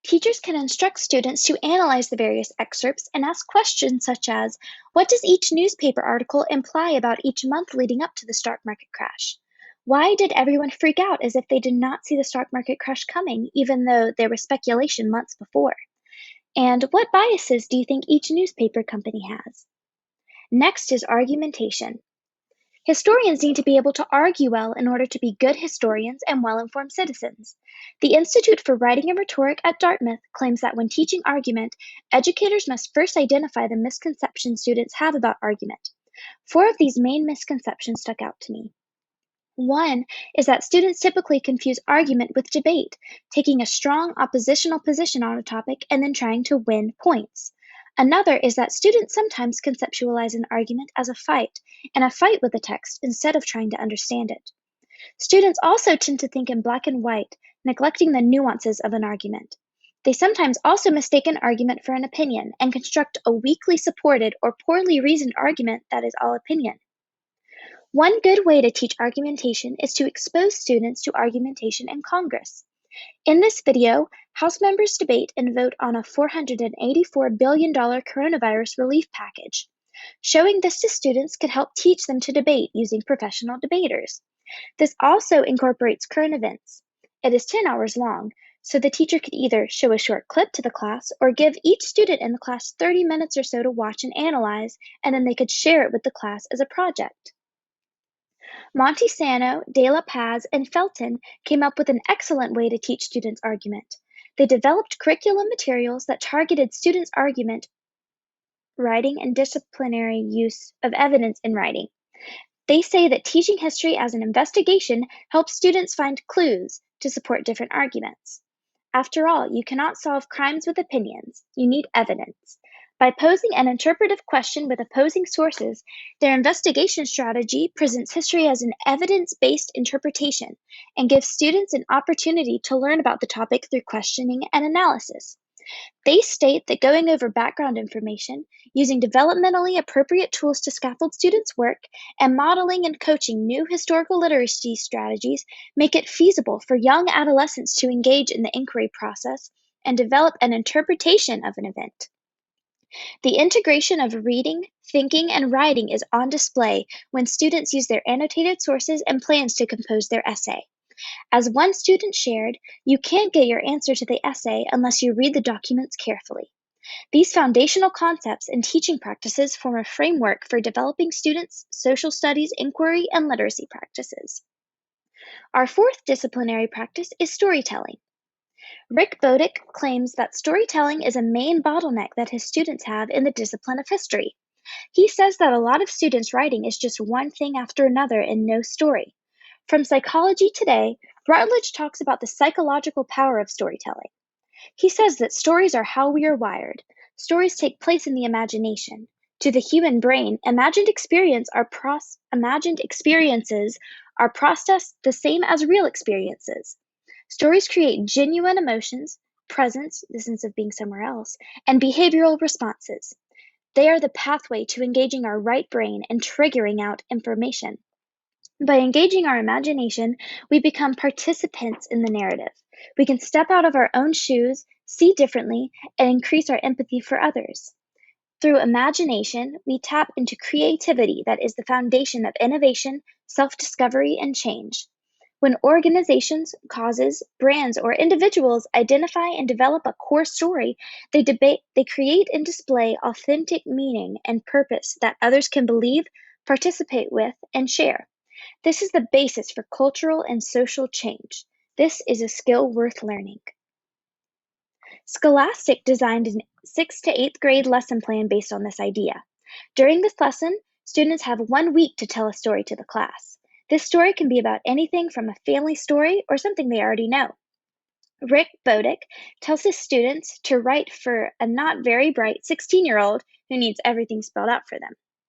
Teachers can instruct students to analyze the various excerpts and ask questions such as, what does each newspaper article imply about each month leading up to the stock market crash? Why did everyone freak out as if they did not see the stock market crash coming, even though there was speculation months before? And what biases do you think each newspaper company has? Next is argumentation. Historians need to be able to argue well in order to be good historians and well-informed citizens. The Institute for Writing and Rhetoric at Dartmouth claims that when teaching argument, educators must first identify the misconceptions students have about argument. 4 of these main misconceptions stuck out to me. One is that students typically confuse argument with debate, taking a strong oppositional position on a topic and then trying to win points. Another is that students sometimes conceptualize an argument as a fight and a fight with the text instead of trying to understand it. Students also tend to think in black and white, neglecting the nuances of an argument. They sometimes also mistake an argument for an opinion and construct a weakly supported or poorly reasoned argument that is all opinion. One good way to teach argumentation is to expose students to argumentation in Congress. In this video, House members debate and vote on a $484 billion coronavirus relief package. Showing this to students could help teach them to debate using professional debaters. This also incorporates current events. It is 10 hours long, so the teacher could either show a short clip to the class or give each student in the class 30 minutes or so to watch and analyze, and then they could share it with the class as a project. Montesano, De La Paz, and Felton came up with an excellent way to teach students argument. They developed curriculum materials that targeted students' argument writing and disciplinary use of evidence in writing. They say that teaching history as an investigation helps students find clues to support different arguments. After all, you cannot solve crimes with opinions. You need evidence. By posing an interpretive question with opposing sources, their investigation strategy presents history as an evidence-based interpretation and gives students an opportunity to learn about the topic through questioning and analysis. They state that going over background information, using developmentally appropriate tools to scaffold students' work, and modeling and coaching new historical literacy strategies make it feasible for young adolescents to engage in the inquiry process and develop an interpretation of an event. The integration of reading, thinking, and writing is on display when students use their annotated sources and plans to compose their essay. As one student shared, you can't get your answer to the essay unless you read the documents carefully. These foundational concepts and teaching practices form a framework for developing students' social studies, inquiry, and literacy practices. Our 4th disciplinary practice is storytelling. Rick Bodick claims that storytelling is a main bottleneck that his students have in the discipline of history. He says that a lot of students' writing is just one thing after another and no story. From Psychology Today, Rutledge talks about the psychological power of storytelling. He says that stories are how we are wired. Stories take place in the imagination. To the human brain, imagined experiences are processed the same as real experiences. Stories create genuine emotions, presence, the sense of being somewhere else, and behavioral responses. They are the pathway to engaging our right brain and triggering out information. By engaging our imagination, we become participants in the narrative. We can step out of our own shoes, see differently, and increase our empathy for others. Through imagination, we tap into creativity that is the foundation of innovation, self-discovery, and change. When organizations, causes, brands, or individuals identify and develop a core story, they create and display authentic meaning and purpose that others can believe, participate with, and share. This is the basis for cultural and social change. This is a skill worth learning. Scholastic designed a 6th to 8th grade lesson plan based on this idea. During this lesson, students have 1 week to tell a story to the class. This story can be about anything from a family story or something they already know. Rick Bodick tells his students to write for a not very bright 16-year-old who needs everything spelled out for them.